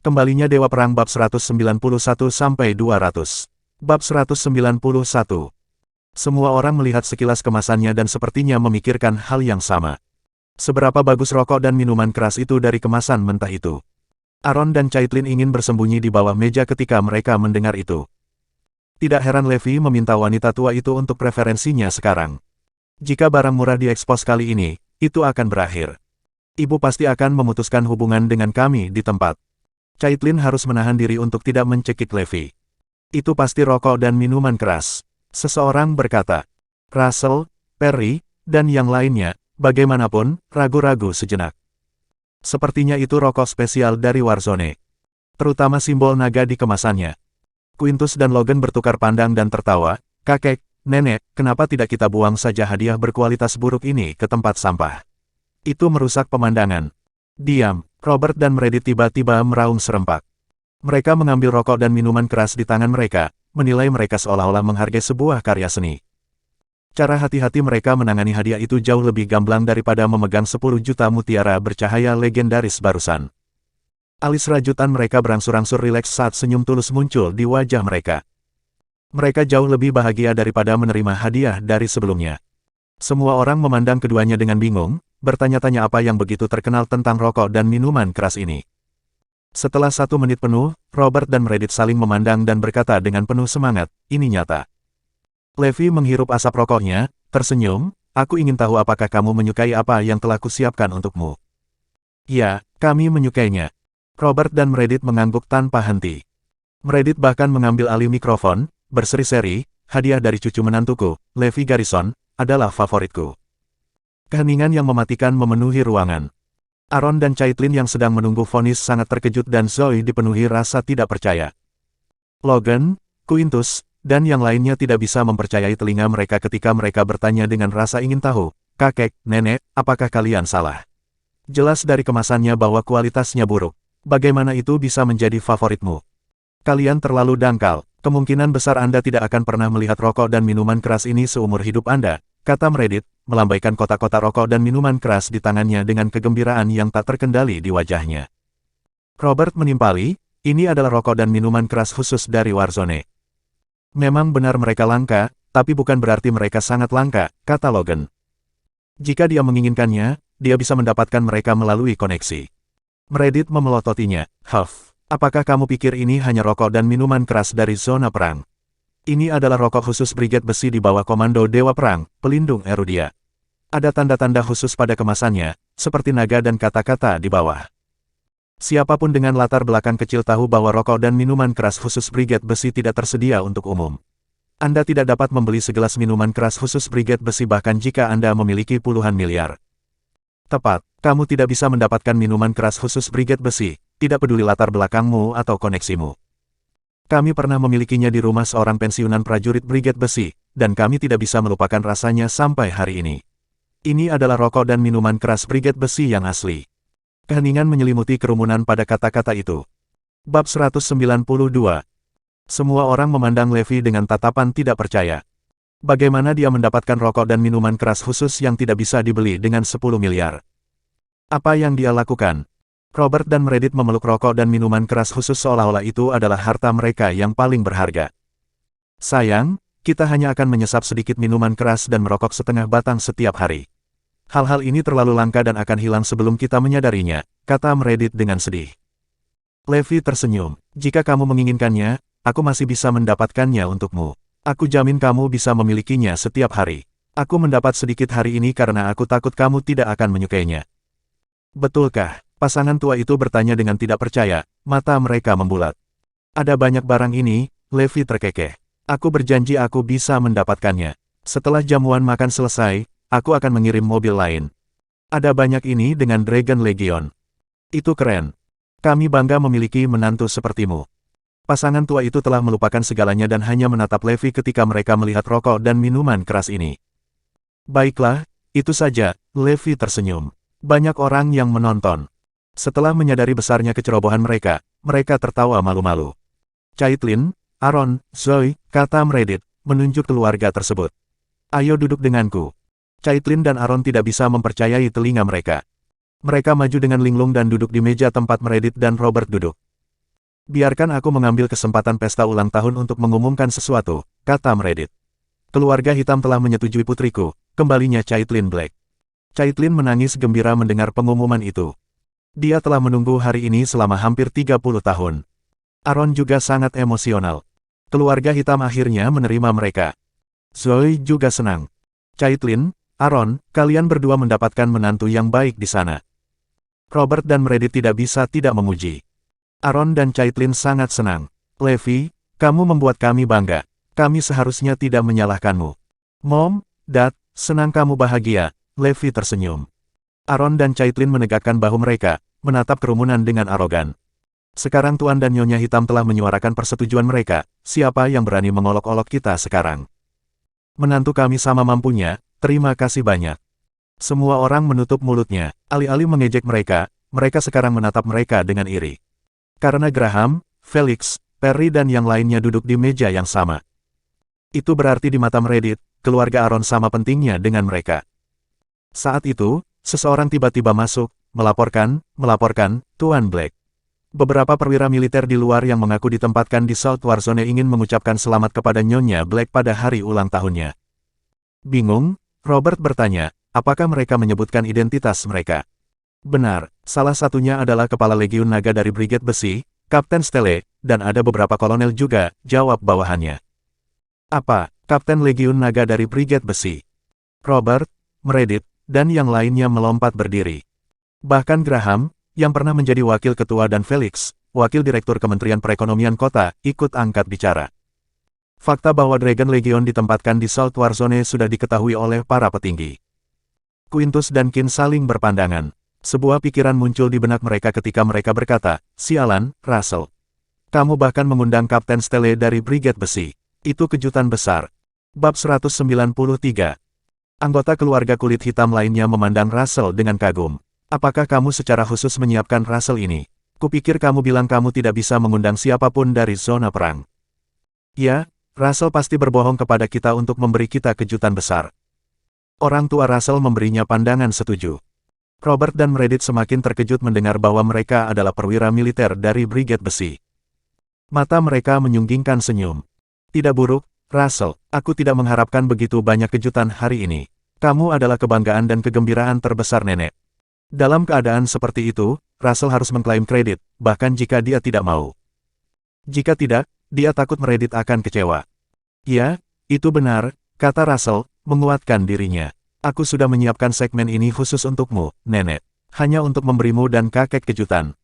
Kembalinya Dewa Perang bab 191-200. Bab 191. Semua orang melihat sekilas kemasannya dan sepertinya memikirkan hal yang sama. Seberapa bagus rokok dan minuman keras itu dari kemasan mentah itu? Aaron dan Caitlin ingin bersembunyi di bawah meja ketika mereka mendengar itu. Tidak heran Levi meminta wanita tua itu untuk preferensinya sekarang. Jika barang murah diekspos kali ini, itu akan berakhir. Ibu pasti akan memutuskan hubungan dengan kami di tempat. Caitlin harus menahan diri untuk tidak mencekik Levi. Itu pasti rokok dan minuman keras. Seseorang berkata. Russell, Perry, dan yang lainnya, bagaimanapun, ragu-ragu sejenak. Sepertinya itu rokok spesial dari Warzone. Terutama simbol naga di kemasannya. Quintus dan Logan bertukar pandang dan tertawa. Kakek, nenek, kenapa tidak kita buang saja hadiah berkualitas buruk ini ke tempat sampah? Itu merusak pemandangan. Diam, Robert dan Meredith tiba-tiba meraung serempak. Mereka mengambil rokok dan minuman keras di tangan mereka, menilai mereka seolah-olah menghargai sebuah karya seni. Cara hati-hati mereka menangani hadiah itu jauh lebih gamblang daripada memegang 10 juta mutiara bercahaya legendaris barusan. Alis rajutan mereka berangsur-angsur rileks saat senyum tulus muncul di wajah mereka. Mereka jauh lebih bahagia daripada menerima hadiah dari sebelumnya. Semua orang memandang keduanya dengan bingung, bertanya-tanya apa yang begitu terkenal tentang rokok dan minuman keras ini. Setelah 1 menit penuh, Robert dan Meredith saling memandang dan berkata dengan penuh semangat, ini nyata. Levi menghirup asap rokoknya, tersenyum, aku ingin tahu apakah kamu menyukai apa yang telah kusiapkan untukmu. Ya, kami menyukainya. Robert dan Meredith mengangguk tanpa henti. Meredith bahkan mengambil alih mikrofon, berseri-seri, hadiah dari cucu menantuku, Levi Garrison, adalah favoritku. Keheningan yang mematikan memenuhi ruangan. Aaron dan Caitlin yang sedang menunggu vonis sangat terkejut dan Zoe dipenuhi rasa tidak percaya. Logan, Quintus, dan yang lainnya tidak bisa mempercayai telinga mereka ketika mereka bertanya dengan rasa ingin tahu, kakek, nenek, apakah kalian salah? Jelas dari kemasannya bahwa kualitasnya buruk. Bagaimana itu bisa menjadi favoritmu? Kalian terlalu dangkal, kemungkinan besar Anda tidak akan pernah melihat rokok dan minuman keras ini seumur hidup Anda, kata Meredith, melambaikan kotak-kotak rokok dan minuman keras di tangannya dengan kegembiraan yang tak terkendali di wajahnya. Robert menimpali, ini adalah rokok dan minuman keras khusus dari Warzone. Memang benar mereka langka, tapi bukan berarti mereka sangat langka, kata Logan. Jika dia menginginkannya, dia bisa mendapatkan mereka melalui koneksi. Meredith memelototinya, Huff, apakah kamu pikir ini hanya rokok dan minuman keras dari zona perang? Ini adalah rokok khusus Brigade Besi di bawah komando Dewa Perang, pelindung Erudia. Ada tanda-tanda khusus pada kemasannya, seperti naga dan kata-kata di bawah. Siapapun dengan latar belakang kecil tahu bahwa rokok dan minuman keras khusus Brigade Besi tidak tersedia untuk umum. Anda tidak dapat membeli segelas minuman keras khusus Brigade Besi bahkan jika Anda memiliki puluhan miliar. Tepat, kamu tidak bisa mendapatkan minuman keras khusus Brigade Besi, tidak peduli latar belakangmu atau koneksimu. Kami pernah memilikinya di rumah seorang pensiunan prajurit Brigade Besi, dan kami tidak bisa melupakan rasanya sampai hari ini. Ini adalah rokok dan minuman keras Brigade Besi yang asli. Keheningan menyelimuti kerumunan pada kata-kata itu. Bab 192. Semua orang memandang Levi dengan tatapan tidak percaya. Bagaimana dia mendapatkan rokok dan minuman keras khusus yang tidak bisa dibeli dengan 10 miliar? Apa yang dia lakukan? Robert dan Meredith memeluk rokok dan minuman keras khusus seolah-olah itu adalah harta mereka yang paling berharga. Sayang, kita hanya akan menyesap sedikit minuman keras dan merokok setengah batang setiap hari. Hal-hal ini terlalu langka dan akan hilang sebelum kita menyadarinya, kata Meredith dengan sedih. Levi tersenyum, jika kamu menginginkannya, aku masih bisa mendapatkannya untukmu. Aku jamin kamu bisa memilikinya setiap hari. Aku mendapat sedikit hari ini karena aku takut kamu tidak akan menyukainya. Betulkah? Pasangan tua itu bertanya dengan tidak percaya, mata mereka membulat. Ada banyak barang ini, Levi terkekeh. Aku berjanji aku bisa mendapatkannya. Setelah jamuan makan selesai, aku akan mengirim mobil lain. Ada banyak ini dengan Dragon Legion. Itu keren. Kami bangga memiliki menantu sepertimu. Pasangan tua itu telah melupakan segalanya dan hanya menatap Levi ketika mereka melihat rokok dan minuman keras ini. Baiklah, itu saja, Levi tersenyum. Banyak orang yang menonton. Setelah menyadari besarnya kecerobohan mereka, mereka tertawa malu-malu. Caitlin, Aaron, Zoe, kata Meredith, menunjuk keluarga tersebut. Ayo duduk denganku. Caitlin dan Aaron tidak bisa mempercayai telinga mereka. Mereka maju dengan linglung dan duduk di meja tempat Meredith dan Robert duduk. Biarkan aku mengambil kesempatan pesta ulang tahun untuk mengumumkan sesuatu, kata Meredith. Keluarga hitam telah menyetujui putriku, kembalinya Caitlin Black. Caitlin menangis gembira mendengar pengumuman itu. Dia telah menunggu hari ini selama hampir 30 tahun. Aaron juga sangat emosional. Keluarga hitam akhirnya menerima mereka. Zoe juga senang. Caitlin, Aaron, kalian berdua mendapatkan menantu yang baik di sana. Robert dan Meredith tidak bisa tidak memuji. Aaron dan Caitlin sangat senang. Levi, kamu membuat kami bangga. Kami seharusnya tidak menyalahkanmu. Mom, Dad, senang kamu bahagia. Levi tersenyum. Aaron dan Caitlin menegakkan bahu mereka, menatap kerumunan dengan arogan. Sekarang Tuan dan Nyonya Hitam telah menyuarakan persetujuan mereka, siapa yang berani mengolok-olok kita sekarang? Menantu kami sama mampunya, terima kasih banyak. Semua orang menutup mulutnya, alih-alih mengejek mereka sekarang menatap mereka dengan iri. Karena Graham, Felix, Perry dan yang lainnya duduk di meja yang sama. Itu berarti di mata Meredith, keluarga Aaron sama pentingnya dengan mereka. Saat itu, seseorang tiba-tiba masuk, melaporkan, Tuan Black. Beberapa perwira militer di luar yang mengaku ditempatkan di South Warzone ingin mengucapkan selamat kepada Nyonya Black pada hari ulang tahunnya. Bingung, Robert bertanya, apakah mereka menyebutkan identitas mereka? Benar, salah satunya adalah Kepala Legiun Naga dari Brigade Besi, Kapten Stele, dan ada beberapa kolonel juga, jawab bawahannya. Apa, Kapten Legiun Naga dari Brigade Besi? Robert, Meredith, dan yang lainnya melompat berdiri. Bahkan Graham, yang pernah menjadi wakil ketua dan Felix, wakil direktur Kementerian Perekonomian Kota, ikut angkat bicara. Fakta bahwa Dragon Legion ditempatkan di South Warzone sudah diketahui oleh para petinggi. Quintus dan Kin saling berpandangan. Sebuah pikiran muncul di benak mereka ketika mereka berkata, sialan, Russell. Kamu bahkan mengundang Kapten Stele dari Brigade Besi. Itu kejutan besar. Bab 193. Anggota keluarga kulit hitam lainnya memandang Russell dengan kagum. Apakah kamu secara khusus menyiapkan Russell ini? Kupikir kamu bilang kamu tidak bisa mengundang siapapun dari zona perang. Ya, Russell pasti berbohong kepada kita untuk memberi kita kejutan besar. Orang tua Russell memberinya pandangan setuju. Robert dan Meredith semakin terkejut mendengar bahwa mereka adalah perwira militer dari Brigade Besi. Mata mereka menyunggingkan senyum. Tidak buruk, Russell, aku tidak mengharapkan begitu banyak kejutan hari ini. Kamu adalah kebanggaan dan kegembiraan terbesar nenek. Dalam keadaan seperti itu, Russell harus mengklaim kredit, bahkan jika dia tidak mau. Jika tidak, dia takut Meredith akan kecewa. Ya, itu benar, kata Russell, menguatkan dirinya. Aku sudah menyiapkan segmen ini khusus untukmu, nenek. Hanya untuk memberimu dan kakek kejutan.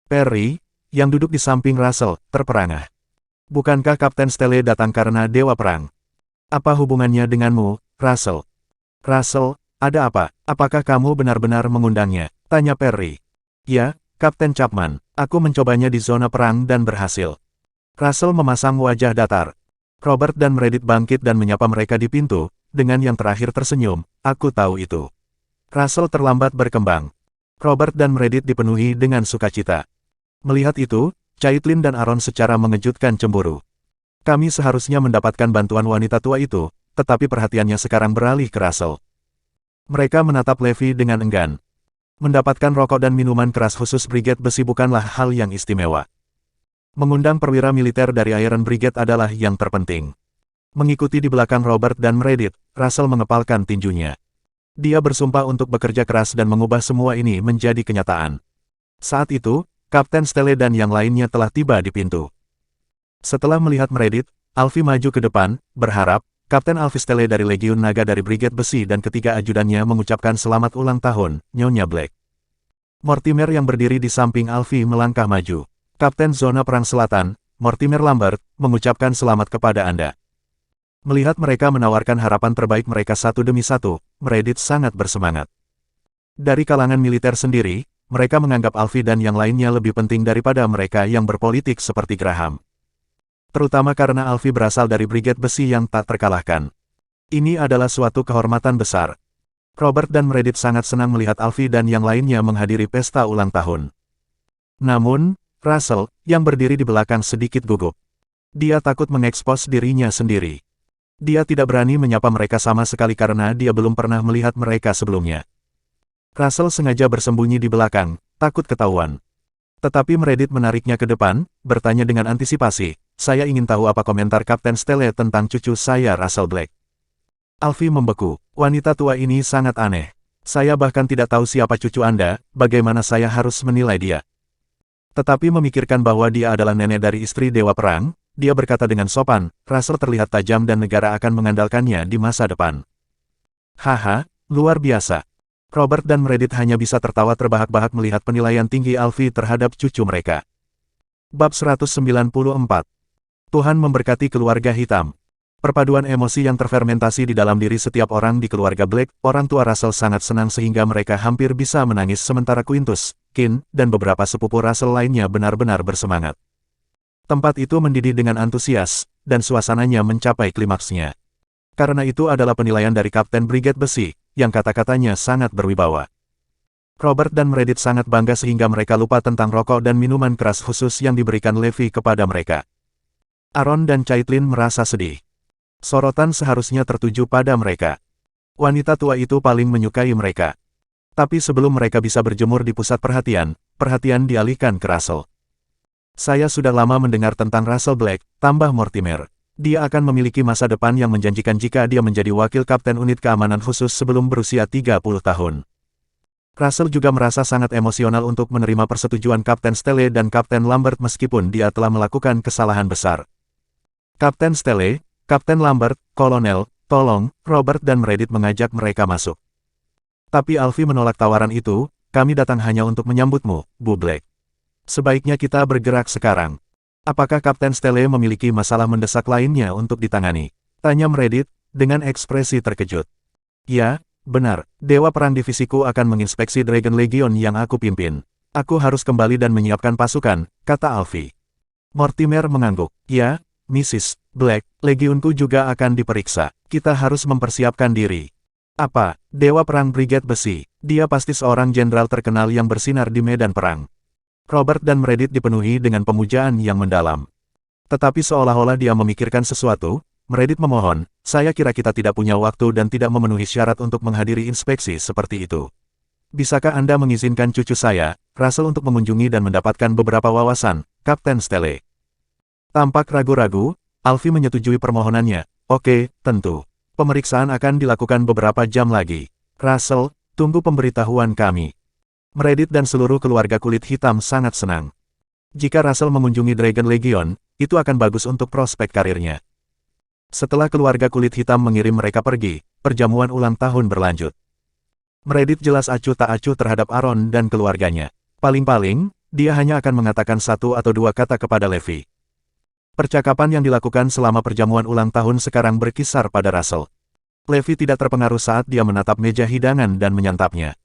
Perry, yang duduk di samping Russell, terperangah. Bukankah Kapten Stele datang karena Dewa Perang? Apa hubungannya denganmu, Russell? Russell, ada apa? Apakah kamu benar-benar mengundangnya? Tanya Perry. Ya, Kapten Chapman, aku mencobanya di zona perang dan berhasil. Russell memasang wajah datar. Robert dan Meredith bangkit dan menyapa mereka di pintu, dengan yang terakhir tersenyum, aku tahu itu. Russell terlambat berkembang. Robert dan Meredith dipenuhi dengan sukacita. Melihat itu, Caitlin dan Aaron secara mengejutkan cemburu. Kami seharusnya mendapatkan bantuan wanita tua itu, tetapi perhatiannya sekarang beralih ke Russell. Mereka menatap Levi dengan enggan. Mendapatkan rokok dan minuman keras khusus Brigade Besi bukanlah hal yang istimewa. Mengundang perwira militer dari Iron Brigade adalah yang terpenting. Mengikuti di belakang Robert dan Meredith, Russell mengepalkan tinjunya. Dia bersumpah untuk bekerja keras dan mengubah semua ini menjadi kenyataan. Saat itu, Kapten Stele dan yang lainnya telah tiba di pintu. Setelah melihat Meredith, Alfie maju ke depan, berharap, Kapten Alfie Stele dari Legiun Naga dari Brigade Besi dan ketiga ajudannya mengucapkan selamat ulang tahun, Nyonya Black. Mortimer yang berdiri di samping Alfie melangkah maju. Kapten Zona Perang Selatan, Mortimer Lambert, mengucapkan selamat kepada Anda. Melihat mereka menawarkan harapan terbaik mereka satu demi satu, Meredith sangat bersemangat. Dari kalangan militer sendiri, mereka menganggap Alfie dan yang lainnya lebih penting daripada mereka yang berpolitik seperti Graham. Terutama karena Alfie berasal dari Brigade Besi yang tak terkalahkan. Ini adalah suatu kehormatan besar. Robert dan Meredith sangat senang melihat Alfie dan yang lainnya menghadiri pesta ulang tahun. Namun, Russell, yang berdiri di belakang sedikit gugup. Dia takut mengekspos dirinya sendiri. Dia tidak berani menyapa mereka sama sekali karena dia belum pernah melihat mereka sebelumnya. Russell sengaja bersembunyi di belakang, takut ketahuan. Tetapi Meredith menariknya ke depan, bertanya dengan antisipasi, saya ingin tahu apa komentar Kapten Stelle tentang cucu saya Russell Black. Alfie membeku, wanita tua ini sangat aneh. Saya bahkan tidak tahu siapa cucu Anda, bagaimana saya harus menilai dia. Tetapi memikirkan bahwa dia adalah nenek dari istri Dewa Perang, dia berkata dengan sopan, Russell terlihat tajam dan negara akan mengandalkannya di masa depan. Haha, luar biasa. Robert dan Meredith hanya bisa tertawa terbahak-bahak melihat penilaian tinggi Alfie terhadap cucu mereka. Bab 194. Tuhan memberkati keluarga hitam. Perpaduan emosi yang terfermentasi di dalam diri setiap orang di keluarga Black, orang tua Russell sangat senang sehingga mereka hampir bisa menangis sementara Quintus, Kin, dan beberapa sepupu Russell lainnya benar-benar bersemangat. Tempat itu mendidih dengan antusias, dan suasananya mencapai klimaksnya. Karena itu adalah penilaian dari Kapten Brigade Besi, yang kata-katanya sangat berwibawa. Robert dan Meredith sangat bangga sehingga mereka lupa tentang rokok dan minuman keras khusus yang diberikan Levi kepada mereka. Aaron dan Caitlin merasa sedih. Sorotan seharusnya tertuju pada mereka. Wanita tua itu paling menyukai mereka. Tapi sebelum mereka bisa berjemur di pusat perhatian, perhatian dialihkan ke Russell. Saya sudah lama mendengar tentang Russell Black, tambah Mortimer. Dia akan memiliki masa depan yang menjanjikan jika dia menjadi wakil kapten unit keamanan khusus sebelum berusia 30 tahun. Russell juga merasa sangat emosional untuk menerima persetujuan Kapten Stelle dan Kapten Lambert meskipun dia telah melakukan kesalahan besar. Kapten Stelle, Kapten Lambert, Kolonel, tolong, Robert dan Meredith mengajak mereka masuk. Tapi Alfie menolak tawaran itu, kami datang hanya untuk menyambutmu, Bu Black. Sebaiknya kita bergerak sekarang. Apakah Kapten Stelle memiliki masalah mendesak lainnya untuk ditangani? Tanya Meredith, dengan ekspresi terkejut. Ya, benar, Dewa Perang divisiku akan menginspeksi Dragon Legion yang aku pimpin. Aku harus kembali dan menyiapkan pasukan, kata Alfie. Mortimer mengangguk. Ya, Mrs. Black, legionku juga akan diperiksa. Kita harus mempersiapkan diri. Apa, Dewa Perang Brigade Besi? Dia pasti seorang jenderal terkenal yang bersinar di medan perang. Robert dan Meredith dipenuhi dengan pemujaan yang mendalam. Tetapi seolah-olah dia memikirkan sesuatu, Meredith memohon, saya kira kita tidak punya waktu dan tidak memenuhi syarat untuk menghadiri inspeksi seperti itu. Bisakah Anda mengizinkan cucu saya, Russell untuk mengunjungi dan mendapatkan beberapa wawasan, Kapten Stelle? Tampak ragu-ragu, Alfie menyetujui permohonannya. Oke, tentu. Pemeriksaan akan dilakukan beberapa jam lagi. Russell, tunggu pemberitahuan kami. Meredith dan seluruh keluarga kulit hitam sangat senang. Jika Russell mengunjungi Dragon Legion, itu akan bagus untuk prospek karirnya. Setelah keluarga kulit hitam mengirim mereka pergi, perjamuan ulang tahun berlanjut. Meredith jelas acuh tak acuh terhadap Aaron dan keluarganya. Paling-paling, dia hanya akan mengatakan satu atau dua kata kepada Levi. Percakapan yang dilakukan selama perjamuan ulang tahun sekarang berkisar pada Russell. Levi tidak terpengaruh saat dia menatap meja hidangan dan menyantapnya.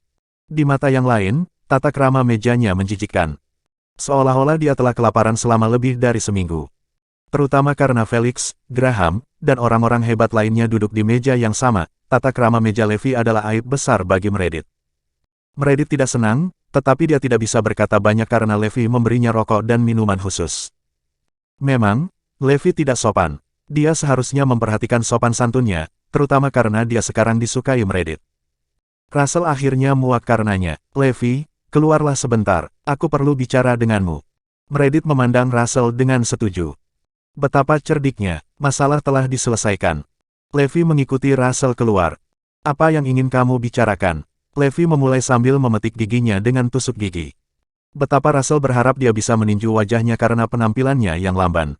Di mata yang lain, tata krama mejanya menjijikkan. Seolah-olah dia telah kelaparan selama lebih dari seminggu. Terutama karena Felix, Graham, dan orang-orang hebat lainnya duduk di meja yang sama, tata krama meja Levi adalah aib besar bagi Meredith. Meredith tidak senang, tetapi dia tidak bisa berkata banyak karena Levi memberinya rokok dan minuman khusus. Memang, Levi tidak sopan. Dia seharusnya memperhatikan sopan santunnya, terutama karena dia sekarang disukai Meredith. Russell akhirnya muak karenanya. Levi, keluarlah sebentar, aku perlu bicara denganmu. Meredith memandang Russell dengan setuju. Betapa cerdiknya, masalah telah diselesaikan. Levi mengikuti Russell keluar. Apa yang ingin kamu bicarakan? Levi memulai sambil memetik giginya dengan tusuk gigi. Betapa Russell berharap dia bisa meninju wajahnya karena penampilannya yang lamban.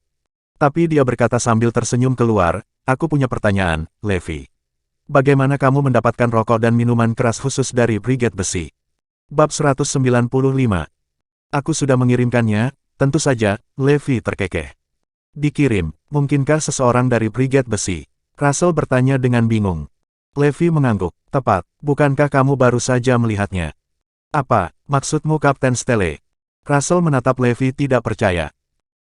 Tapi dia berkata sambil tersenyum keluar, aku punya pertanyaan, Levi. Bagaimana kamu mendapatkan rokok dan minuman keras khusus dari Brigade Besi? Bab 195. Aku sudah mengirimkannya, tentu saja, Levi terkekeh. Dikirim, mungkinkah seseorang dari Brigade Besi? Russell bertanya dengan bingung. Levi mengangguk, tepat, bukankah kamu baru saja melihatnya? Apa, maksudmu Kapten Stelle? Russell menatap Levi tidak percaya.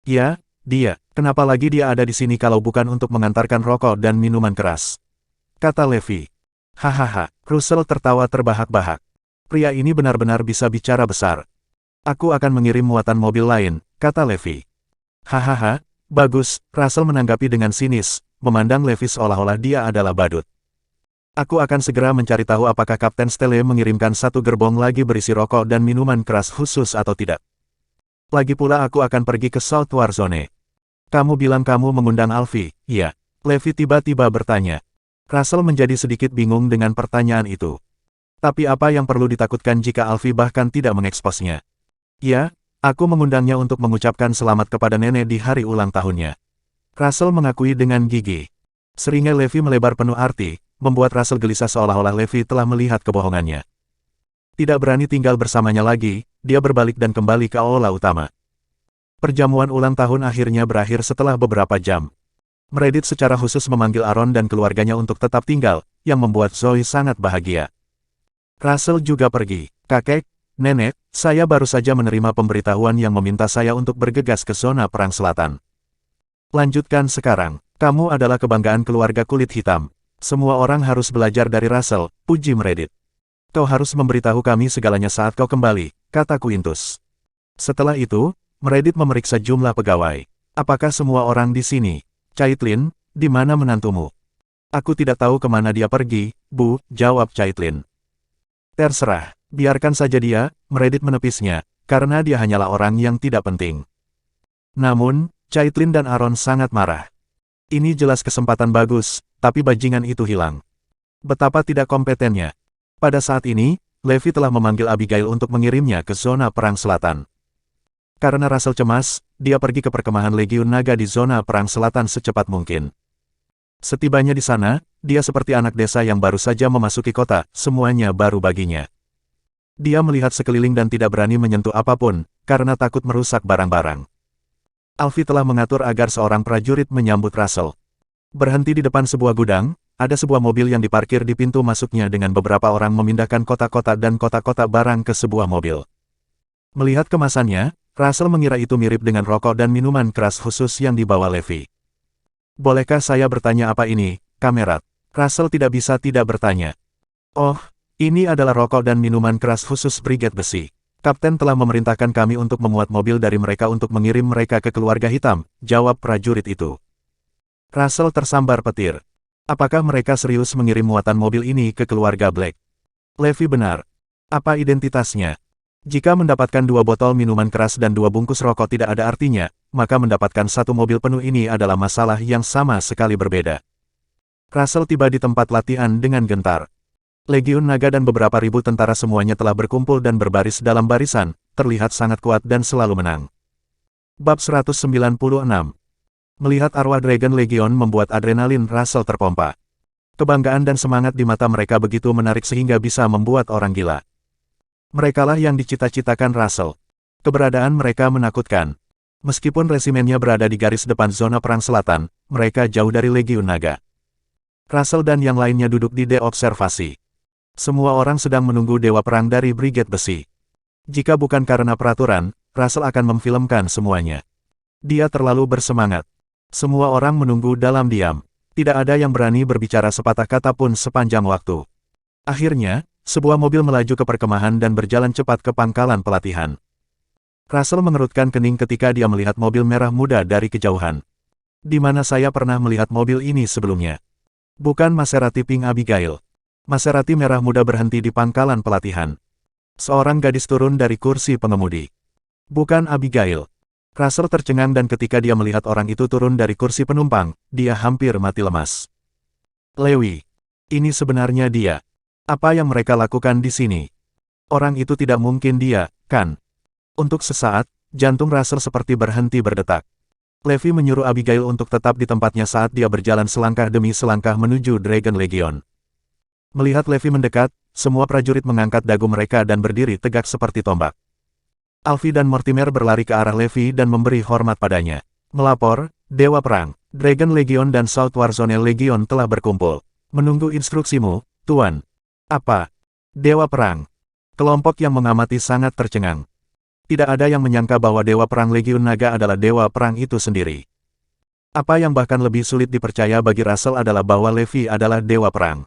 Ya, dia, kenapa lagi dia ada di sini kalau bukan untuk mengantarkan rokok dan minuman keras? Kata Levi. Hahaha, Russell tertawa terbahak-bahak. Pria ini benar-benar bisa bicara besar. Aku akan mengirim muatan mobil lain, kata Levi. Hahaha, bagus, Russell menanggapi dengan sinis, memandang Levi seolah-olah dia adalah badut. Aku akan segera mencari tahu apakah Kapten Stelle mengirimkan satu gerbong lagi berisi rokok dan minuman keras khusus atau tidak. Lagi pula aku akan pergi ke South Warzone. Kamu bilang kamu mengundang Alfie, iya? Levi tiba-tiba bertanya. Russell menjadi sedikit bingung dengan pertanyaan itu. Tapi apa yang perlu ditakutkan jika Alfie bahkan tidak mengeksposnya? Ya, aku mengundangnya untuk mengucapkan selamat kepada nenek di hari ulang tahunnya. Russell mengakui dengan gigi. Seringnya Levi melebar penuh arti, membuat Russell gelisah seolah-olah Levi telah melihat kebohongannya. Tidak berani tinggal bersamanya lagi, dia berbalik dan kembali ke aula utama. Perjamuan ulang tahun akhirnya berakhir setelah beberapa jam. Meredith secara khusus memanggil Aaron dan keluarganya untuk tetap tinggal, yang membuat Zoe sangat bahagia. Russell juga pergi. Kakek, nenek, saya baru saja menerima pemberitahuan yang meminta saya untuk bergegas ke zona perang selatan. Lanjutkan sekarang. Kamu adalah kebanggaan keluarga kulit hitam. Semua orang harus belajar dari Russell, puji Meredith. Kau harus memberitahu kami segalanya saat kau kembali, kata Quintus. Setelah itu, Meredith memeriksa jumlah pegawai. Apakah semua orang di sini? Caitlin, di mana menantumu? Aku tidak tahu kemana dia pergi, Bu, jawab Caitlin. Terserah, biarkan saja dia, Meredith menepisnya, karena dia hanyalah orang yang tidak penting. Namun, Caitlin dan Aaron sangat marah. Ini jelas kesempatan bagus, tapi bajingan itu hilang. Betapa tidak kompetennya. Pada saat ini, Levi telah memanggil Abigail untuk mengirimnya ke zona perang selatan. Karena Russell cemas, dia pergi ke perkemahan Legiun Naga di zona perang selatan secepat mungkin. Setibanya di sana, dia seperti anak desa yang baru saja memasuki kota, semuanya baru baginya. Dia melihat sekeliling dan tidak berani menyentuh apapun, karena takut merusak barang-barang. Alfie telah mengatur agar seorang prajurit menyambut Russell. Berhenti di depan sebuah gudang, ada sebuah mobil yang diparkir di pintu masuknya dengan beberapa orang memindahkan kotak-kotak dan kotak-kotak barang ke sebuah mobil. Melihat kemasannya, Russell mengira itu mirip dengan rokok dan minuman keras khusus yang dibawa Levi. Bolehkah saya bertanya apa ini, Kamerat? Russell tidak bisa tidak bertanya. Oh, ini adalah rokok dan minuman keras khusus Brigade Besi. Kapten telah memerintahkan kami untuk memuat mobil dari mereka untuk mengirim mereka ke keluarga hitam, jawab prajurit itu. Russell tersambar petir. Apakah mereka serius mengirim muatan mobil ini ke keluarga Black? Levi benar. Apa identitasnya? Jika mendapatkan 2 botol minuman keras dan 2 bungkus rokok tidak ada artinya, maka mendapatkan 1 mobil penuh ini adalah masalah yang sama sekali berbeda. Russell tiba di tempat latihan dengan gentar. Legiun Naga dan beberapa ribu tentara semuanya telah berkumpul dan berbaris dalam barisan, terlihat sangat kuat dan selalu menang. Bab 196. Melihat arwah Dragon Legion membuat adrenalin Russell terpompa. Kebanggaan dan semangat di mata mereka begitu menarik sehingga bisa membuat orang gila. Merekalah yang dicita-citakan Russell. Keberadaan mereka menakutkan. Meskipun resimennya berada di garis depan zona perang selatan, mereka jauh dari Legiun Naga. Russell dan yang lainnya duduk di deobservasi. Semua orang sedang menunggu Dewa Perang dari Brigade Besi. Jika bukan karena peraturan, Russell akan memfilmkan semuanya. Dia terlalu bersemangat. Semua orang menunggu dalam diam. Tidak ada yang berani berbicara sepatah kata pun sepanjang waktu. Akhirnya, sebuah mobil melaju ke perkemahan dan berjalan cepat ke pangkalan pelatihan. Russell mengerutkan kening ketika dia melihat mobil merah muda dari kejauhan. Di mana saya pernah melihat mobil ini sebelumnya? Bukan Maserati Pink Abigail. Maserati merah muda berhenti di pangkalan pelatihan. Seorang gadis turun dari kursi pengemudi. Bukan Abigail. Russell tercengang dan ketika dia melihat orang itu turun dari kursi penumpang, dia hampir mati lemas. Lewi. Ini sebenarnya dia. Apa yang mereka lakukan di sini? Orang itu tidak mungkin dia, kan? Untuk sesaat, jantung Russell seperti berhenti berdetak. Levi menyuruh Abigail untuk tetap di tempatnya saat dia berjalan selangkah demi selangkah menuju Dragon Legion. Melihat Levi mendekat, semua prajurit mengangkat dagu mereka dan berdiri tegak seperti tombak. Alfie dan Mortimer berlari ke arah Levi dan memberi hormat padanya. Melapor, Dewa Perang, Dragon Legion dan South Warzone Legion telah berkumpul. Menunggu instruksimu, Tuan. Apa? Dewa Perang. Kelompok yang mengamati sangat tercengang. Tidak ada yang menyangka bahwa Dewa Perang Legiun Naga adalah Dewa Perang itu sendiri. Apa yang bahkan lebih sulit dipercaya bagi Russell adalah bahwa Levi adalah Dewa Perang.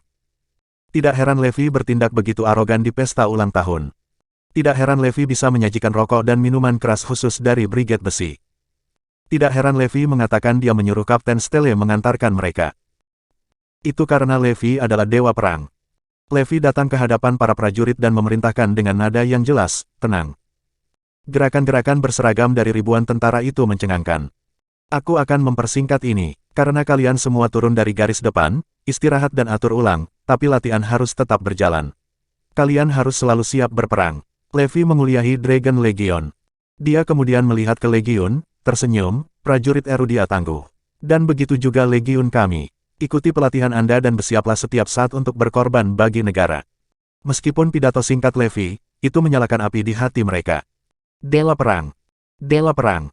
Tidak heran Levi bertindak begitu arogan di pesta ulang tahun. Tidak heran Levi bisa menyajikan rokok dan minuman keras khusus dari Brigade Besi. Tidak heran Levi mengatakan dia menyuruh Kapten Stelle mengantarkan mereka. Itu karena Levi adalah Dewa Perang. Levi datang ke hadapan para prajurit dan memerintahkan dengan nada yang jelas, tenang. Gerakan-gerakan berseragam dari ribuan tentara itu mencengangkan. Aku akan mempersingkat ini, karena kalian semua turun dari garis depan, istirahat dan atur ulang, tapi latihan harus tetap berjalan. Kalian harus selalu siap berperang. Levi menguliahi Dragon Legion. Dia kemudian melihat ke Legiun, tersenyum, prajurit Erudia tangguh. Dan begitu juga Legiun kami. Ikuti pelatihan Anda dan bersiaplah setiap saat untuk berkorban bagi negara. Meskipun pidato singkat Levi, itu menyalakan api di hati mereka. Dewa perang! Dewa perang!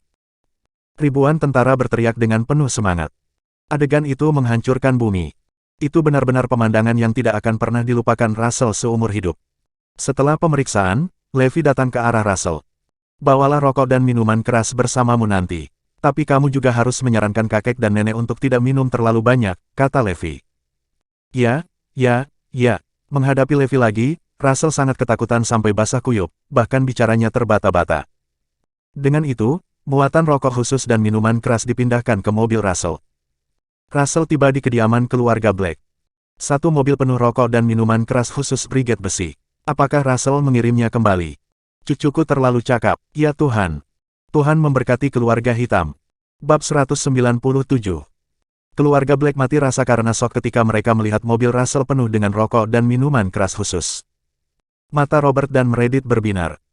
Ribuan tentara berteriak dengan penuh semangat. Adegan itu menghancurkan bumi. Itu benar-benar pemandangan yang tidak akan pernah dilupakan Russell seumur hidup. Setelah pemeriksaan, Levi datang ke arah Russell. Bawalah rokok dan minuman keras bersamamu nanti. Tapi kamu juga harus menyarankan kakek dan nenek untuk tidak minum terlalu banyak, kata Levi. Ya. Menghadapi Levi lagi, Russell sangat ketakutan sampai basah kuyup, bahkan bicaranya terbata-bata. Dengan itu, muatan rokok khusus dan minuman keras dipindahkan ke mobil Russell. Russell tiba di kediaman keluarga Black. Satu mobil penuh rokok dan minuman keras khusus Brigade Besi. Apakah Russell mengirimnya kembali? Cucuku terlalu cakap, ya Tuhan. Tuhan memberkati keluarga hitam. Bab 197. Keluarga Black mati rasa karena shock ketika mereka melihat mobil Russell penuh dengan rokok dan minuman keras khusus. Mata Robert dan Meredith berbinar.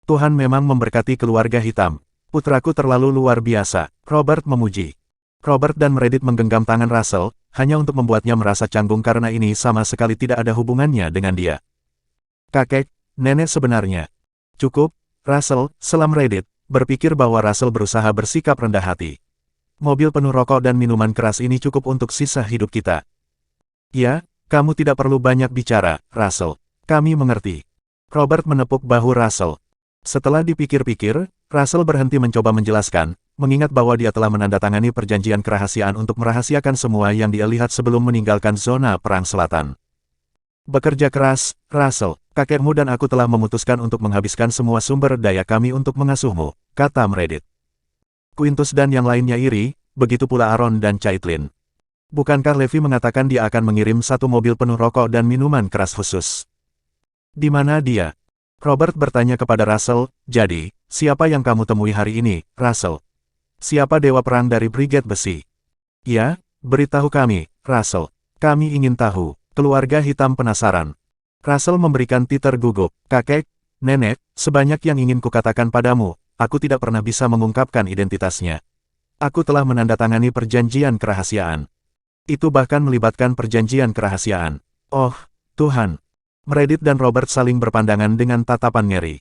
Tuhan memang memberkati keluarga hitam. Putraku terlalu luar biasa, Robert memuji. Robert dan Meredith menggenggam tangan Russell, hanya untuk membuatnya merasa canggung karena ini sama sekali tidak ada hubungannya dengan dia. Kakek, nenek sebenarnya. Cukup, Russell, selam Meredith. Berpikir bahwa Russell berusaha bersikap rendah hati. Mobil penuh rokok dan minuman keras ini cukup untuk sisa hidup kita. Ya, kamu tidak perlu banyak bicara, Russell. Kami mengerti. Robert menepuk bahu Russell. Setelah dipikir-pikir, Russell berhenti mencoba menjelaskan, mengingat bahwa dia telah menandatangani perjanjian kerahasiaan untuk merahasiakan semua yang dia lihat sebelum meninggalkan zona perang selatan. Bekerja keras, Russell. Kakekmu dan aku telah memutuskan untuk menghabiskan semua sumber daya kami untuk mengasuhmu, kata Meredith. Quintus dan yang lainnya iri, begitu pula Aaron dan Caitlin. Bukankah Levi mengatakan dia akan mengirim satu mobil penuh rokok dan minuman keras khusus? Di mana dia? Robert bertanya kepada Russell, jadi, siapa yang kamu temui hari ini, Russell? Siapa dewa perang dari Brigade Besi? Ya, beritahu kami, Russell. Kami ingin tahu. Keluarga hitam penasaran. Russell memberikan titir gugup. Kakek, nenek, sebanyak yang ingin kukatakan padamu, aku tidak pernah bisa mengungkapkan identitasnya. Aku telah menandatangani perjanjian kerahasiaan. Itu bahkan melibatkan perjanjian kerahasiaan. Oh, Tuhan. Meredith dan Robert saling berpandangan dengan tatapan ngeri.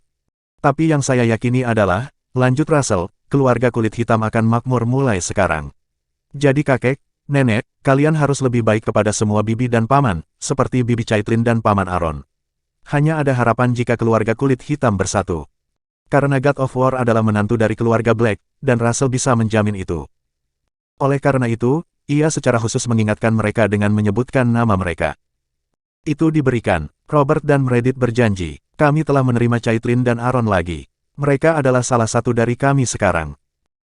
Tapi yang saya yakini adalah, lanjut Russell, keluarga kulit hitam akan makmur mulai sekarang. Jadi kakek, nenek, kalian harus lebih baik kepada semua bibi dan paman, seperti bibi Caitlin dan paman Aaron. Hanya ada harapan jika keluarga kulit hitam bersatu. Karena God of War adalah menantu dari keluarga Black, dan Russell bisa menjamin itu. Oleh karena itu, ia secara khusus mengingatkan mereka dengan menyebutkan nama mereka. Itu diberikan. Robert dan Meredith berjanji, kami telah menerima Caitlin dan Aaron lagi. Mereka adalah salah satu dari kami sekarang.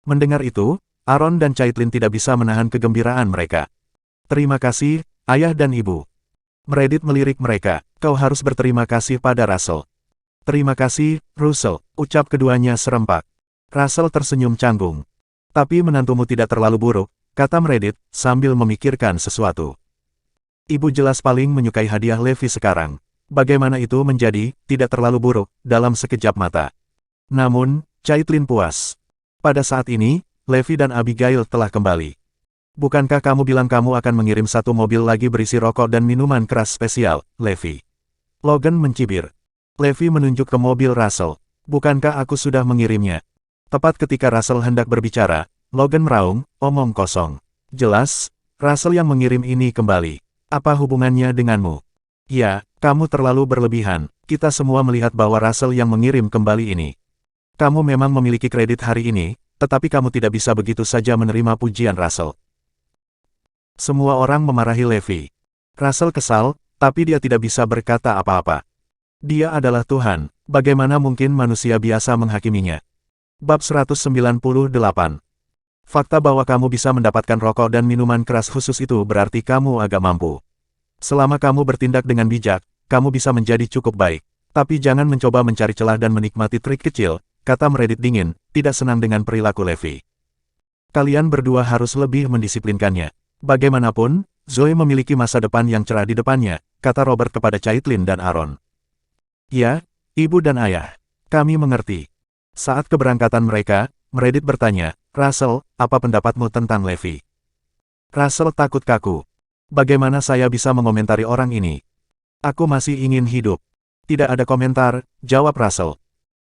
Mendengar itu, Aaron dan Caitlin tidak bisa menahan kegembiraan mereka. Terima kasih, ayah dan ibu. Meredith melirik mereka, kau harus berterima kasih pada Russell. Terima kasih, Russell, ucap keduanya serempak. Russell tersenyum canggung. Tapi menantumu tidak terlalu buruk, kata Meredith, sambil memikirkan sesuatu. Ibu jelas paling menyukai hadiah Levi sekarang. Bagaimana itu menjadi, tidak terlalu buruk, dalam sekejap mata. Namun, Caitlin puas. Pada saat ini, Levi dan Abigail telah kembali. Bukankah kamu bilang kamu akan mengirim satu mobil lagi berisi rokok dan minuman keras spesial, Levi? Logan mencibir. Levi menunjuk ke mobil Russell. Bukankah aku sudah mengirimnya? Tepat ketika Russell hendak berbicara, Logan meraung, omong kosong. Jelas, Russell yang mengirim ini kembali. Apa hubungannya denganmu? Ya, kamu terlalu berlebihan. Kita semua melihat bahwa Russell yang mengirim kembali ini. Kamu memang memiliki kredit hari ini, tetapi kamu tidak bisa begitu saja menerima pujian Russell. Semua orang memarahi Levi. Russell kesal, tapi dia tidak bisa berkata apa-apa. Dia adalah Tuhan, bagaimana mungkin manusia biasa menghakiminya? Bab 198. Fakta bahwa kamu bisa mendapatkan rokok dan minuman keras khusus itu berarti kamu agak mampu. Selama kamu bertindak dengan bijak, kamu bisa menjadi cukup baik. Tapi jangan mencoba mencari celah dan menikmati trik kecil, kata Meredith dingin, tidak senang dengan perilaku Levi. Kalian berdua harus lebih mendisiplinkannya. Bagaimanapun, Zoe memiliki masa depan yang cerah di depannya, kata Robert kepada Caitlin dan Aaron. Ya, ibu dan ayah. Kami mengerti. Saat keberangkatan mereka, Meredith bertanya, Russell, apa pendapatmu tentang Levi? Russell takut kaku. Bagaimana saya bisa mengomentari orang ini? Aku masih ingin hidup. Tidak ada komentar, jawab Russell.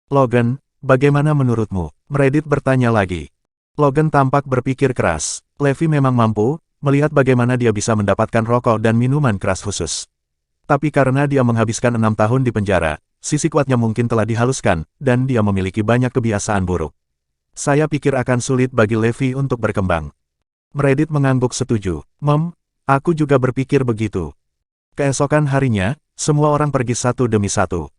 Logan, bagaimana menurutmu? Meredith bertanya lagi. Logan tampak berpikir keras. Levi memang mampu, melihat bagaimana dia bisa mendapatkan rokok dan minuman keras khusus. Tapi karena dia menghabiskan 6 tahun di penjara, sisi kuatnya mungkin telah dihaluskan, dan dia memiliki banyak kebiasaan buruk. Saya pikir akan sulit bagi Levi untuk berkembang. Meredith mengangguk setuju. Mom, aku juga berpikir begitu. Keesokan harinya, semua orang pergi satu demi satu.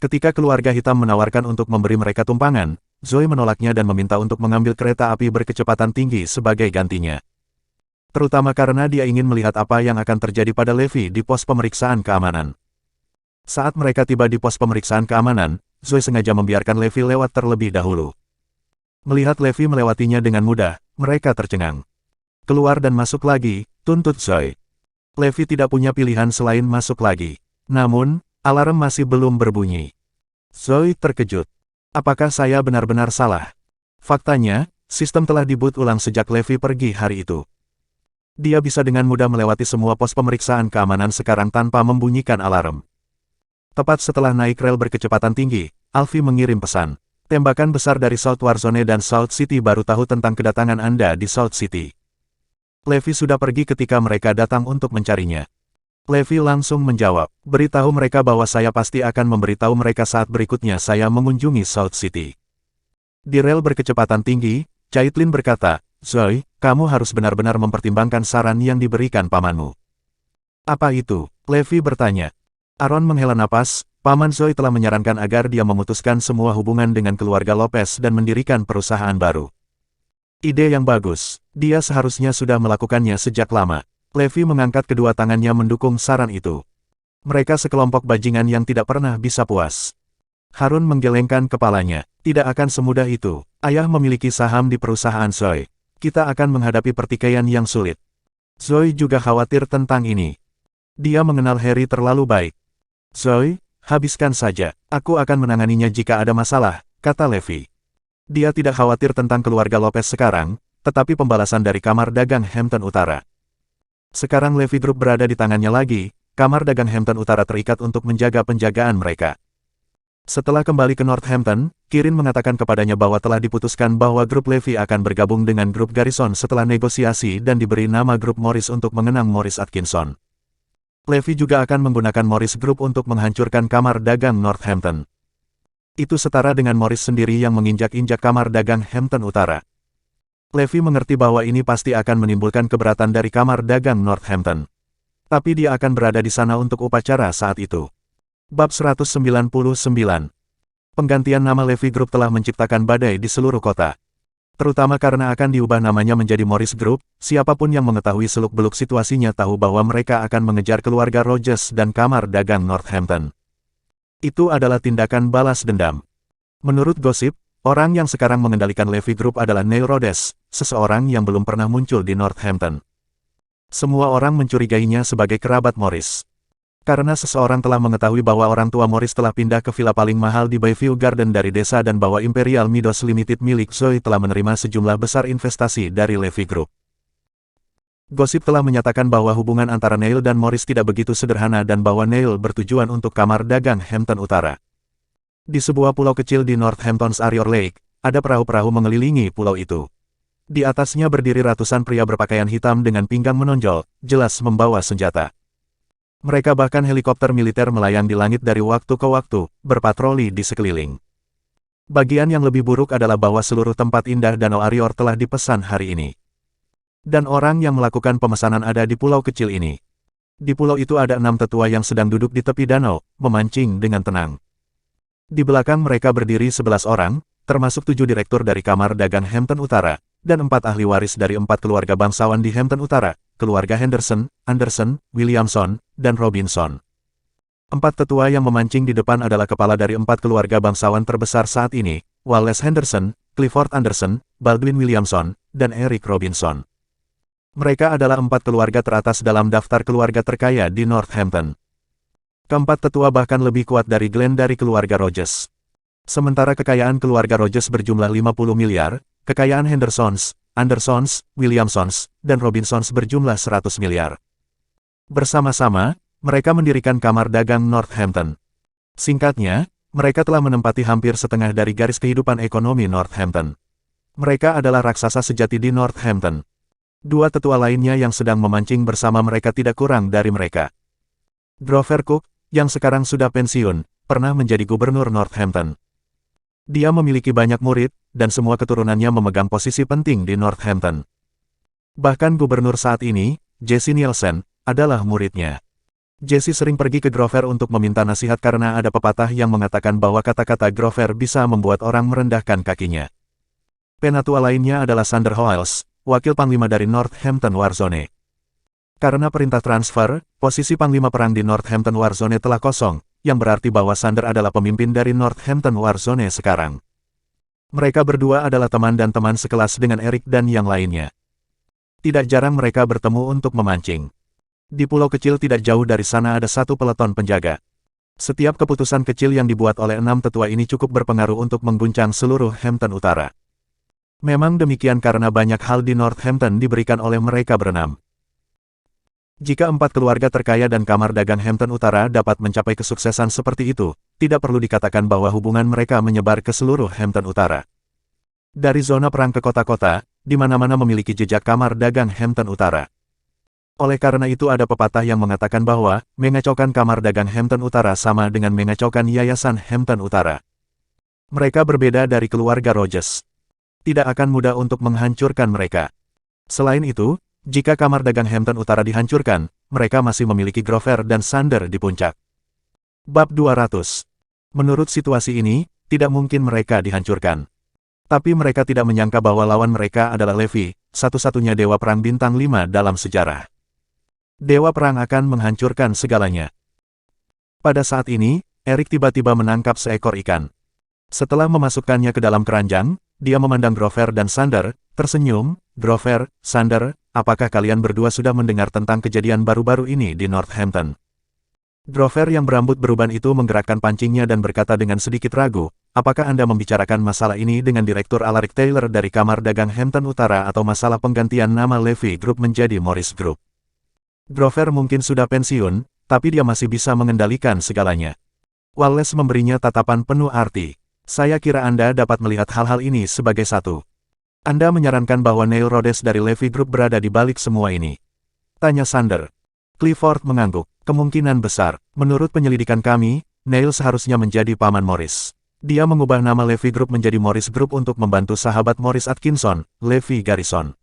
Ketika keluarga hitam menawarkan untuk memberi mereka tumpangan, Zoe menolaknya dan meminta untuk mengambil kereta api berkecepatan tinggi sebagai gantinya. Terutama karena dia ingin melihat apa yang akan terjadi pada Levi di pos pemeriksaan keamanan. Saat mereka tiba di pos pemeriksaan keamanan, Zoe sengaja membiarkan Levi lewat terlebih dahulu. Melihat Levi melewatinya dengan mudah, mereka tercengang. Keluar dan masuk lagi, tuntut Zoe. Levi tidak punya pilihan selain masuk lagi. Namun, alarm masih belum berbunyi. Zoe terkejut. Apakah saya benar-benar salah? Faktanya, sistem telah diboot ulang sejak Levi pergi hari itu. Dia bisa dengan mudah melewati semua pos pemeriksaan keamanan sekarang tanpa membunyikan alarm. Tepat setelah naik rel berkecepatan tinggi, Alfie mengirim pesan. Tembakan besar dari South Warzone dan South City baru tahu tentang kedatangan Anda di South City. Levi sudah pergi ketika mereka datang untuk mencarinya. Levi langsung menjawab, beritahu mereka bahwa saya pasti akan memberitahu mereka saat berikutnya saya mengunjungi South City. Di rel berkecepatan tinggi, Caitlin berkata, Zoe, kamu harus benar-benar mempertimbangkan saran yang diberikan pamanmu. Apa itu? Levi bertanya. Aaron menghela napas, paman Zoe telah menyarankan agar dia memutuskan semua hubungan dengan keluarga Lopez dan mendirikan perusahaan baru. Ide yang bagus, dia seharusnya sudah melakukannya sejak lama. Levi mengangkat kedua tangannya mendukung saran itu. Mereka sekelompok bajingan yang tidak pernah bisa puas. Harun menggelengkan kepalanya. Tidak akan semudah itu. Ayah memiliki saham di perusahaan Zoe. Kita akan menghadapi pertikaian yang sulit. Zoe juga khawatir tentang ini. Dia mengenal Harry terlalu baik. Zoe, habiskan saja. Aku akan menanganinya jika ada masalah, kata Levi. Dia tidak khawatir tentang keluarga Lopez sekarang, tetapi pembalasan dari kamar dagang Hampton Utara. Sekarang Levi Group berada di tangannya lagi, kamar dagang Hampton Utara terikat untuk menjaga penjagaan mereka. Setelah kembali ke Northampton, Kirin mengatakan kepadanya bahwa telah diputuskan bahwa grup Levi akan bergabung dengan grup Garrison setelah negosiasi dan diberi nama grup Morris untuk mengenang Morris Atkinson. Levi juga akan menggunakan Morris Group untuk menghancurkan kamar dagang Northampton. Itu setara dengan Morris sendiri yang menginjak-injak kamar dagang Hampton Utara. Levi mengerti bahwa ini pasti akan menimbulkan keberatan dari kamar dagang Northampton. Tapi dia akan berada di sana untuk upacara saat itu. Bab 199. Penggantian nama Levi Group telah menciptakan badai di seluruh kota. Terutama karena akan diubah namanya menjadi Morris Group, siapapun yang mengetahui seluk-beluk situasinya tahu bahwa mereka akan mengejar keluarga Rogers dan kamar dagang Northampton. Itu adalah tindakan balas dendam. Menurut gosip, orang yang sekarang mengendalikan Levi Group adalah Neil Rhodes, seseorang yang belum pernah muncul di Northampton. Semua orang mencurigainya sebagai kerabat Morris. Karena seseorang telah mengetahui bahwa orang tua Morris telah pindah ke villa paling mahal di Bayview Garden dari desa dan bahwa Imperial Meadows Limited milik Zoe telah menerima sejumlah besar investasi dari Levi Group. Gosip telah menyatakan bahwa hubungan antara Neil dan Morris tidak begitu sederhana dan bahwa Neil bertujuan untuk kamar dagang Hampton Utara. Di sebuah pulau kecil di Northampton's Arior Lake, ada perahu-perahu mengelilingi pulau itu. Di atasnya berdiri ratusan pria berpakaian hitam dengan pinggang menonjol, jelas membawa senjata. Mereka bahkan helikopter militer melayang di langit dari waktu ke waktu, berpatroli di sekeliling. Bagian yang lebih buruk adalah bahwa seluruh tempat indah Danau Arior telah dipesan hari ini. Dan orang yang melakukan pemesanan ada di pulau kecil ini. Di pulau itu ada 6 tetua yang sedang duduk di tepi danau, memancing dengan tenang. Di belakang mereka berdiri 11 orang, termasuk 7 direktur dari kamar dagang Hampton Utara, dan 4 ahli waris dari 4 keluarga bangsawan di Hampton Utara, keluarga Henderson, Anderson, Williamson, dan Robinson. 4 tetua yang memancing di depan adalah kepala dari 4 keluarga bangsawan terbesar saat ini, Wallace Henderson, Clifford Anderson, Baldwin Williamson, dan Eric Robinson. Mereka adalah 4 keluarga teratas dalam daftar keluarga terkaya di Northampton. Keempat tetua bahkan lebih kuat dari Glenn dari keluarga Rogers. Sementara kekayaan keluarga Rogers berjumlah 50 miliar, kekayaan Hendersons, Andersons, Williamsons, dan Robinsons berjumlah 100 miliar. Bersama-sama, mereka mendirikan Kamar Dagang Northampton. Singkatnya, mereka telah menempati hampir setengah dari garis kehidupan ekonomi Northampton. Mereka adalah raksasa sejati di Northampton. 2 tetua lainnya yang sedang memancing bersama mereka tidak kurang dari mereka. Grover Cook, yang sekarang sudah pensiun, pernah menjadi gubernur Northampton. Dia memiliki banyak murid, dan semua keturunannya memegang posisi penting di Northampton. Bahkan gubernur saat ini, Jesse Nielsen, adalah muridnya. Jesse sering pergi ke Grover untuk meminta nasihat karena ada pepatah yang mengatakan bahwa kata-kata Grover bisa membuat orang merendahkan kakinya. Penatua lainnya adalah Sander Hoyles, wakil panglima dari Northampton Warzone. Karena perintah transfer, posisi panglima perang di Northampton Warzone telah kosong, yang berarti bahwa Sander adalah pemimpin dari Northampton Warzone sekarang. Mereka berdua adalah teman dan teman sekelas dengan Eric dan yang lainnya. Tidak jarang mereka bertemu untuk memancing. Di pulau kecil tidak jauh dari sana ada satu peleton penjaga. Setiap keputusan kecil yang dibuat oleh 6 tetua ini cukup berpengaruh untuk mengguncang seluruh Hampton Utara. Memang demikian karena banyak hal di Northampton diberikan oleh mereka berenam. Jika 4 keluarga terkaya dan Kamar Dagang Hampton Utara dapat mencapai kesuksesan seperti itu, tidak perlu dikatakan bahwa hubungan mereka menyebar ke seluruh Hampton Utara. Dari zona perang ke kota-kota, di mana-mana memiliki jejak Kamar Dagang Hampton Utara. Oleh karena itu ada pepatah yang mengatakan bahwa, mengacaukan Kamar Dagang Hampton Utara sama dengan mengacaukan Yayasan Hampton Utara. Mereka berbeda dari keluarga Rogers. Tidak akan mudah untuk menghancurkan mereka. Selain itu, jika Kamar Dagang Hampton Utara dihancurkan, mereka masih memiliki Grover dan Sander di puncak. Bab 200. Menurut situasi ini, tidak mungkin mereka dihancurkan. Tapi mereka tidak menyangka bahwa lawan mereka adalah Levi, satu-satunya dewa perang bintang 5 dalam sejarah. Dewa perang akan menghancurkan segalanya. Pada saat ini, Eric tiba-tiba menangkap seekor ikan. Setelah memasukkannya ke dalam keranjang, dia memandang Grover dan Sander, tersenyum. Grover, Sander, apakah kalian berdua sudah mendengar tentang kejadian baru-baru ini di Northampton? Grover yang berambut beruban itu menggerakkan pancingnya dan berkata dengan sedikit ragu, apakah Anda membicarakan masalah ini dengan Direktur Alaric Taylor dari Kamar Dagang Hampton Utara atau masalah penggantian nama Levi Group menjadi Morris Group? Grover mungkin sudah pensiun, tapi dia masih bisa mengendalikan segalanya. Wallace memberinya tatapan penuh arti. Saya kira Anda dapat melihat hal-hal ini sebagai satu. Anda menyarankan bahwa Neil Rhodes dari Levi Group berada di balik semua ini. Tanya Sander. Clifford mengangguk. Kemungkinan besar. Menurut penyelidikan kami, Neil seharusnya menjadi paman Morris. Dia mengubah nama Levi Group menjadi Morris Group untuk membantu sahabat Morris Atkinson, Levi Garrison.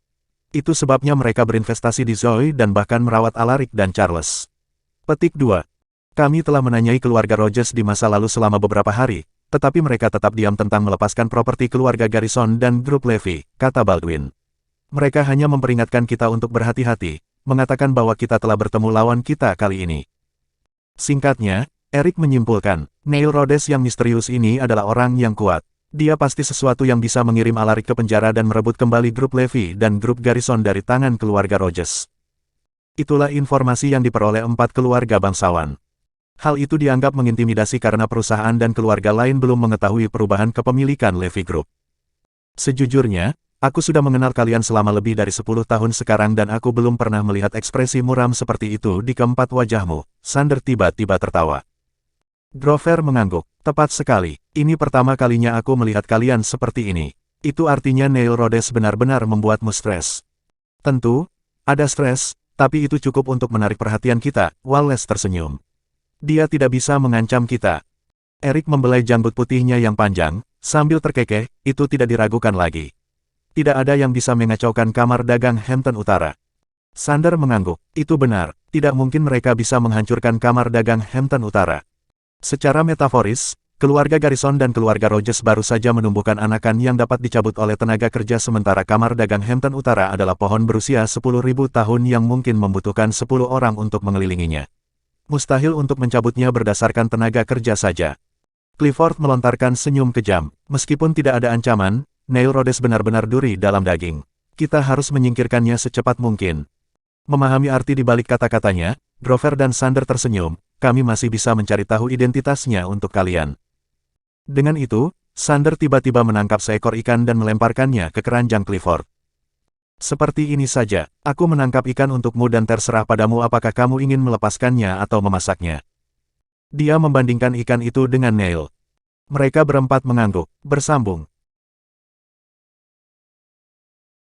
Itu sebabnya mereka berinvestasi di Zoe dan bahkan merawat Alaric dan Charles. Petik 2. Kami telah menanyai keluarga Rogers di masa lalu selama beberapa hari, tetapi mereka tetap diam tentang melepaskan properti keluarga Garrison dan grup Levi, kata Baldwin. Mereka hanya memperingatkan kita untuk berhati-hati, mengatakan bahwa kita telah bertemu lawan kita kali ini. Singkatnya, Eric menyimpulkan, Neil Rhodes yang misterius ini adalah orang yang kuat. Dia pasti sesuatu yang bisa mengirim Alaric ke penjara dan merebut kembali grup Levi dan grup Garrison dari tangan keluarga Rogers. Itulah informasi yang diperoleh 4 keluarga bangsawan. Hal itu dianggap mengintimidasi karena perusahaan dan keluarga lain belum mengetahui perubahan kepemilikan Levi Group. Sejujurnya, aku sudah mengenal kalian selama lebih dari 10 tahun sekarang dan aku belum pernah melihat ekspresi muram seperti itu di keempat wajahmu. Sander tiba-tiba tertawa. Grover mengangguk. Tepat sekali, ini pertama kalinya aku melihat kalian seperti ini. Itu artinya Neil Rhodes benar-benar membuatmu stres. Tentu, ada stres, tapi itu cukup untuk menarik perhatian kita. Wallace tersenyum. Dia tidak bisa mengancam kita. Eric membelai janggut putihnya yang panjang, sambil terkekeh, itu tidak diragukan lagi. Tidak ada yang bisa mengacaukan Kamar Dagang Hampton Utara. Sander mengangguk. Itu benar, tidak mungkin mereka bisa menghancurkan Kamar Dagang Hampton Utara. Secara metaforis, keluarga Garrison dan keluarga Rogers baru saja menumbuhkan anakan yang dapat dicabut oleh tenaga kerja sementara Kamar Dagang Hampton Utara adalah pohon berusia 10.000 tahun yang mungkin membutuhkan 10 orang untuk mengelilinginya. Mustahil untuk mencabutnya berdasarkan tenaga kerja saja. Clifford melontarkan senyum kejam. Meskipun tidak ada ancaman, Neil Rhodes benar-benar duri dalam daging. Kita harus menyingkirkannya secepat mungkin. Memahami arti di balik kata-katanya, Grover dan Sander tersenyum. Kami masih bisa mencari tahu identitasnya untuk kalian. Dengan itu, Sander tiba-tiba menangkap seekor ikan dan melemparkannya ke keranjang Clifford. Seperti ini saja, aku menangkap ikan untukmu dan terserah padamu apakah kamu ingin melepaskannya atau memasaknya. Dia membandingkan ikan itu dengan Neil. Mereka berempat mengangguk, bersambung.